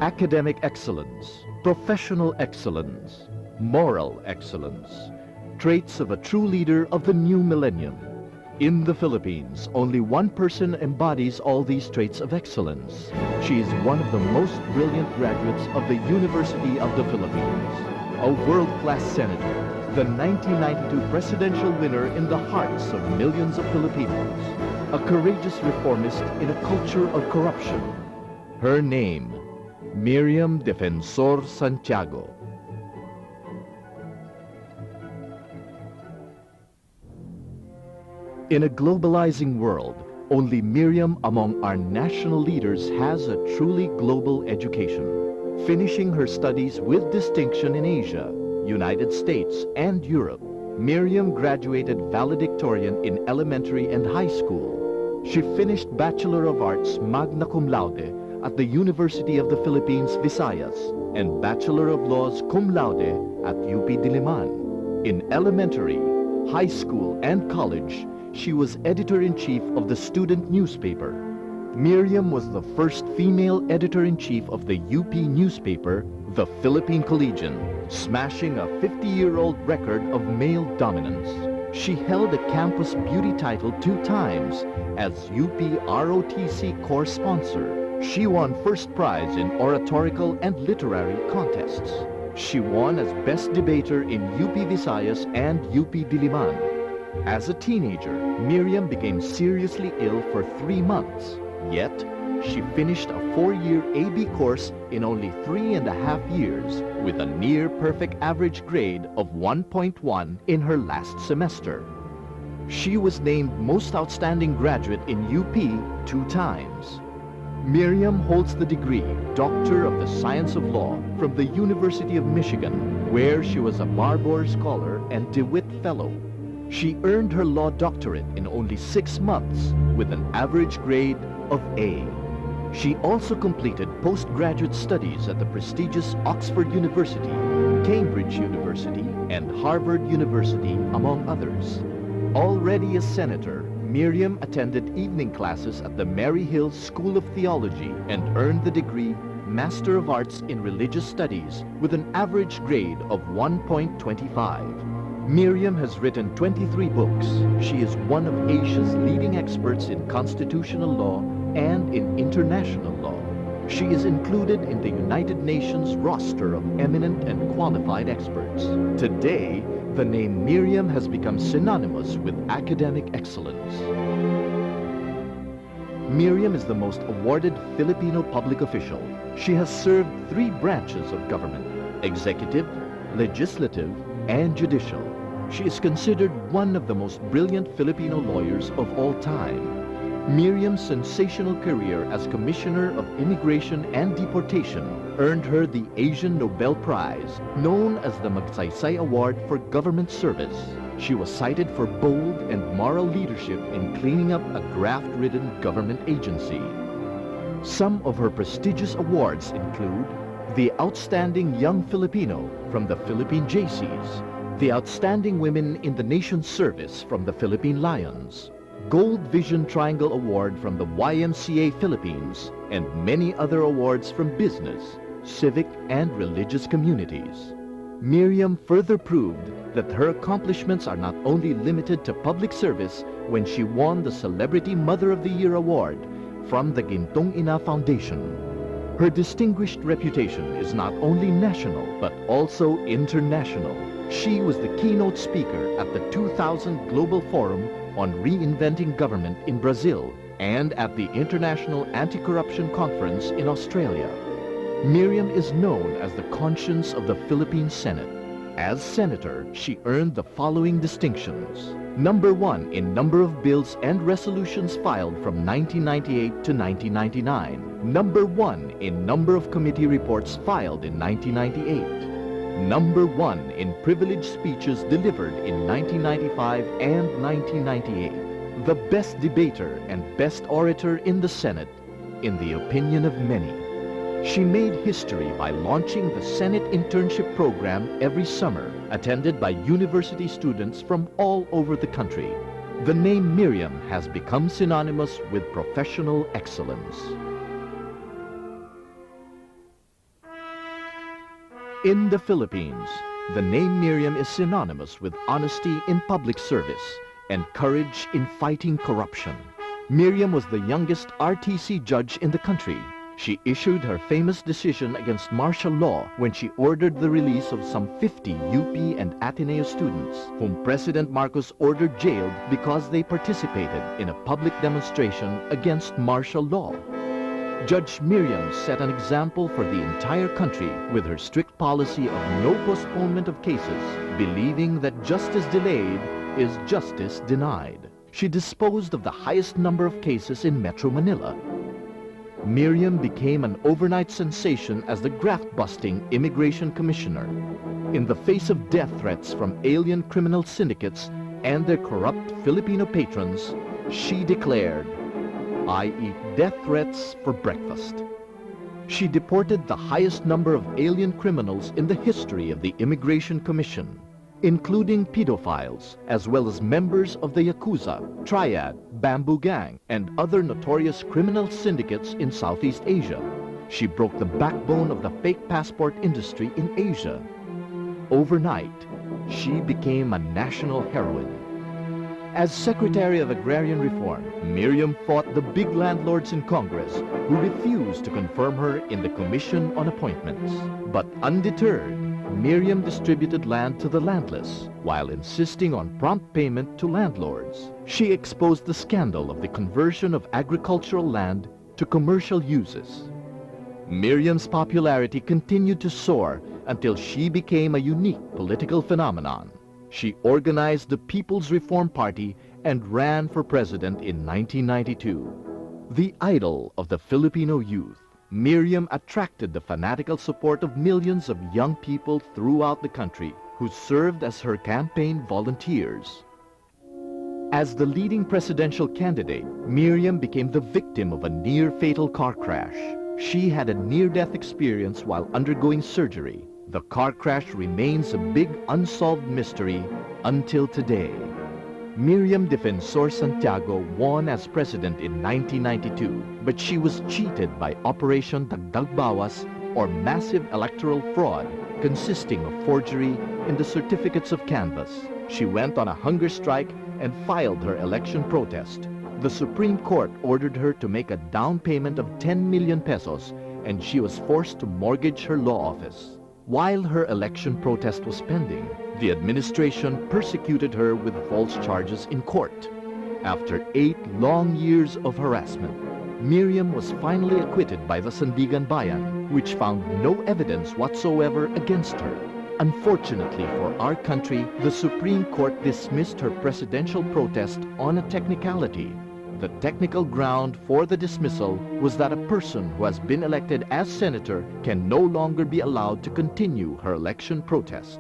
academic excellence, professional excellence, moral excellence, traits of a true leader of the new millennium. In the Philippines, only one person embodies all these traits of excellence. She is one of the most brilliant graduates of the University of the Philippines, a world-class senator, the 1992 presidential winner in the hearts of millions of Filipinos, a courageous reformist in a culture of corruption. Her name, Miriam Defensor Santiago. In a globalizing world, only Miriam among our national leaders has a truly global education. Finishing her studies with distinction in Asia, United States, and Europe, Miriam graduated valedictorian in elementary and high school. She finished Bachelor of Arts magna cum laude at the University of the Philippines, Visayas, and Bachelor of Laws cum laude at UP Diliman. In elementary, high school, and college, she was editor-in-chief of the student newspaper. Miriam was the first female editor-in-chief of the UP newspaper, the Philippine Collegian, smashing a 50-year-old record of male dominance. She held a campus beauty title 2 times as UP ROTC core sponsor. She won first prize in oratorical and literary contests. She won as best debater in UP Visayas and UP Diliman. As a teenager, Miriam became seriously ill for 3 months. Yet, she finished a 4-year AB course in only 3.5 years with a near-perfect average grade of 1.1 in her last semester. She was named Most Outstanding Graduate in UP 2 times. Miriam holds the degree Doctor of the Science of Law from the University of Michigan, where she was a Barbour Scholar and DeWitt Fellow. She earned her law doctorate in only 6 months with an average grade of A. She also completed postgraduate studies at the prestigious Oxford University, Cambridge University, and Harvard University, among others. Already a senator, Miriam attended evening classes at the Mary Hill School of Theology and earned the degree Master of Arts in Religious Studies with an average grade of 1.25. Miriam has written 23 books. She is one of Asia's leading experts in constitutional law and in international law. She is included in the United Nations roster of eminent and qualified experts. Today, the name Miriam has become synonymous with academic excellence. Miriam is the most awarded Filipino public official. She has served 3 branches of government: executive, legislative, and judicial. She is considered one of the most brilliant Filipino lawyers of all time. Miriam's sensational career as Commissioner of Immigration and Deportation earned her the Asian Nobel Prize, known as the Magsaysay Award for Government Service. She was cited for bold and moral leadership in cleaning up a graft-ridden government agency. Some of her prestigious awards include the Outstanding Young Filipino from the Philippine JCs, the Outstanding Women in the Nation's Service from the Philippine Lions, Gold Vision Triangle Award from the YMCA Philippines, and many other awards from business, civic, and religious communities. Miriam further proved that her accomplishments are not only limited to public service when she won the Celebrity Mother of the Year Award from the Gintong Ina Foundation. Her distinguished reputation is not only national but also international. She was the keynote speaker at the 2000 Global Forum on Reinventing Government in Brazil and at the International Anti-Corruption Conference in Australia. Miriam is known as the conscience of the Philippine Senate. As senator, she earned the following distinctions: Number 1 in number of bills and resolutions filed from 1998 to 1999. Number 1 in number of committee reports filed in 1998. Number 1 in privileged speeches delivered in 1995 and 1998. The best debater and best orator in the Senate, in the opinion of many. She made history by launching the Senate Internship Program every summer, attended by university students from all over the country. The name Miriam has become synonymous with professional excellence. In the Philippines, the name Miriam is synonymous with honesty in public service and courage in fighting corruption. Miriam was the youngest RTC judge in the country. She issued her famous decision against martial law when she ordered the release of some 50 UP and Ateneo students whom President Marcos ordered jailed because they participated in a public demonstration against martial law. Judge Miriam set an example for the entire country with her strict policy of no postponement of cases, believing that justice delayed is justice denied. She disposed of the highest number of cases in Metro Manila. Miriam became an overnight sensation as the graft-busting immigration commissioner. In the face of death threats from alien criminal syndicates and their corrupt Filipino patrons, she declared, "I eat death threats for breakfast." She deported the highest number of alien criminals in the history of the Immigration Commission, including pedophiles, as well as members of the Yakuza, Triad, Bamboo Gang, and other notorious criminal syndicates in Southeast Asia. She broke the backbone of the fake passport industry in Asia. Overnight, she became a national heroine. As Secretary of Agrarian Reform, Miriam fought the big landlords in Congress who refused to confirm her in the Commission on Appointments. But undeterred, Miriam distributed land to the landless while insisting on prompt payment to landlords. She exposed the scandal of the conversion of agricultural land to commercial uses. Miriam's popularity continued to soar until she became a unique political phenomenon. She organized the People's Reform Party and ran for president in 1992. The idol of the Filipino youth, Miriam attracted the fanatical support of millions of young people throughout the country who served as her campaign volunteers. As the leading presidential candidate, Miriam became the victim of a near-fatal car crash. She had a near-death experience while undergoing surgery. The car crash remains a big unsolved mystery until today. Miriam Defensor Santiago won as president in 1992, but she was cheated by Operation Dagdag Bawas, or massive electoral fraud consisting of forgery in the certificates of canvass. She went on a hunger strike and filed her election protest. The Supreme Court ordered her to make a down payment of 10 million pesos, and she was forced to mortgage her law office. While her election protest was pending, the administration persecuted her with false charges in court. After 8 long years of harassment, Miriam was finally acquitted by the Sandigan Bayan, which found no evidence whatsoever against her. Unfortunately for our country, the Supreme Court dismissed her presidential protest on a technicality. The technical ground for the dismissal was that a person who has been elected as senator can no longer be allowed to continue her election protest.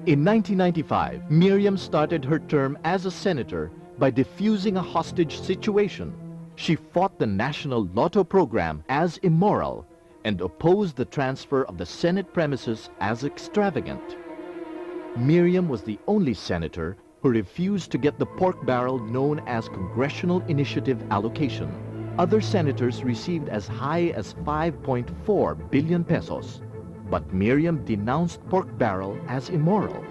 In 1995, Miriam started her term as a senator by defusing a hostage situation. She fought the National Lotto program as immoral and opposed the transfer of the Senate premises as extravagant. Miriam was the only senator who refused to get the pork barrel known as Congressional Initiative allocation. Other senators received as high as 5.4 billion pesos, but Miriam denounced pork barrel as immoral.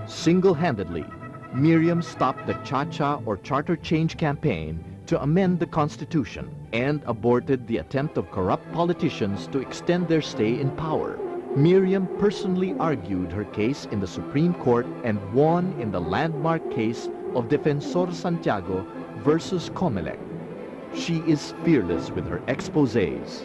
Single-handedly, Miriam stopped the Cha-Cha or Charter Change campaign to amend the Constitution and aborted the attempt of corrupt politicians to extend their stay in power. Miriam personally argued her case in the Supreme Court and won in the landmark case of Defensor Santiago versus Comelec. She is fearless with her exposés.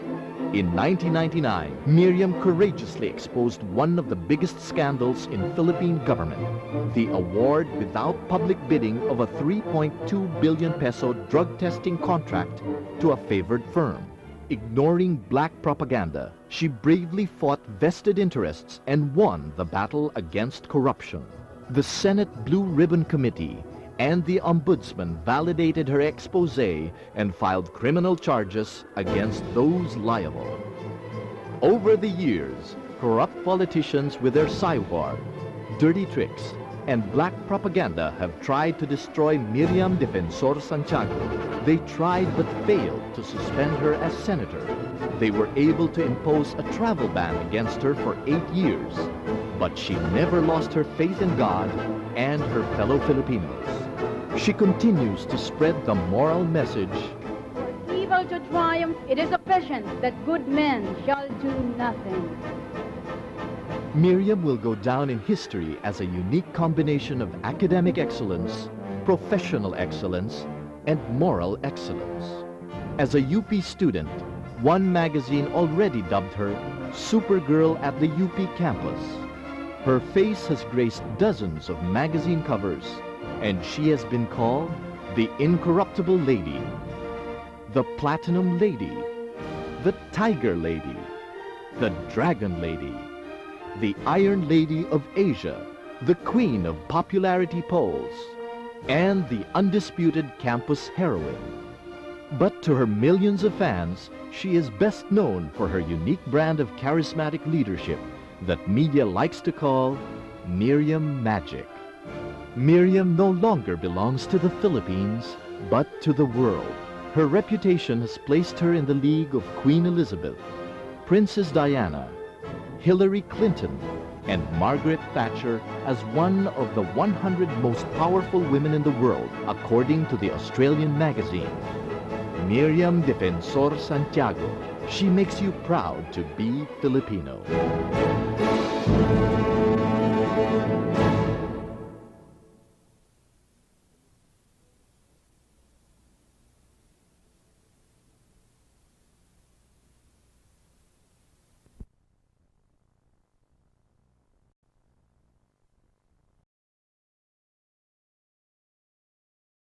In 1999, Miriam courageously exposed one of the biggest scandals in Philippine government, the award without public bidding of a 3.2 billion peso drug testing contract to a favored firm. Ignoring black propaganda, she bravely fought vested interests and won the battle against corruption. The Senate Blue Ribbon Committee and the Ombudsman validated her exposé and filed criminal charges against those liable. Over the years, corrupt politicians with their saywar, dirty tricks, and black propaganda have tried to destroy Miriam Defensor Santiago. They tried but failed to suspend her as senator. They were able to impose a travel ban against her for 8 years. But she never lost her faith in God and her fellow Filipinos. She continues to spread the moral message, For evil to triumph, it is sufficient that good men shall do nothing. Miriam will go down in history as a unique combination of academic excellence, professional excellence, and moral excellence. As a UP student, one magazine already dubbed her Supergirl at the UP campus. Her face has graced dozens of magazine covers, and she has been called the Incorruptible Lady, the Platinum Lady, the Tiger Lady, the Dragon Lady, the Iron Lady of Asia, the Queen of Popularity polls, and the undisputed campus heroine. But to her millions of fans, she is best known for her unique brand of charismatic leadership that media likes to call Miriam Magic. Miriam no longer belongs to the Philippines, but to the world. Her reputation has placed her in the league of Queen Elizabeth, Princess Diana, Hillary Clinton, and Margaret Thatcher as one of the 100 most powerful women in the world, according to the Australian magazine. Miriam Defensor Santiago. She makes you proud to be Filipino.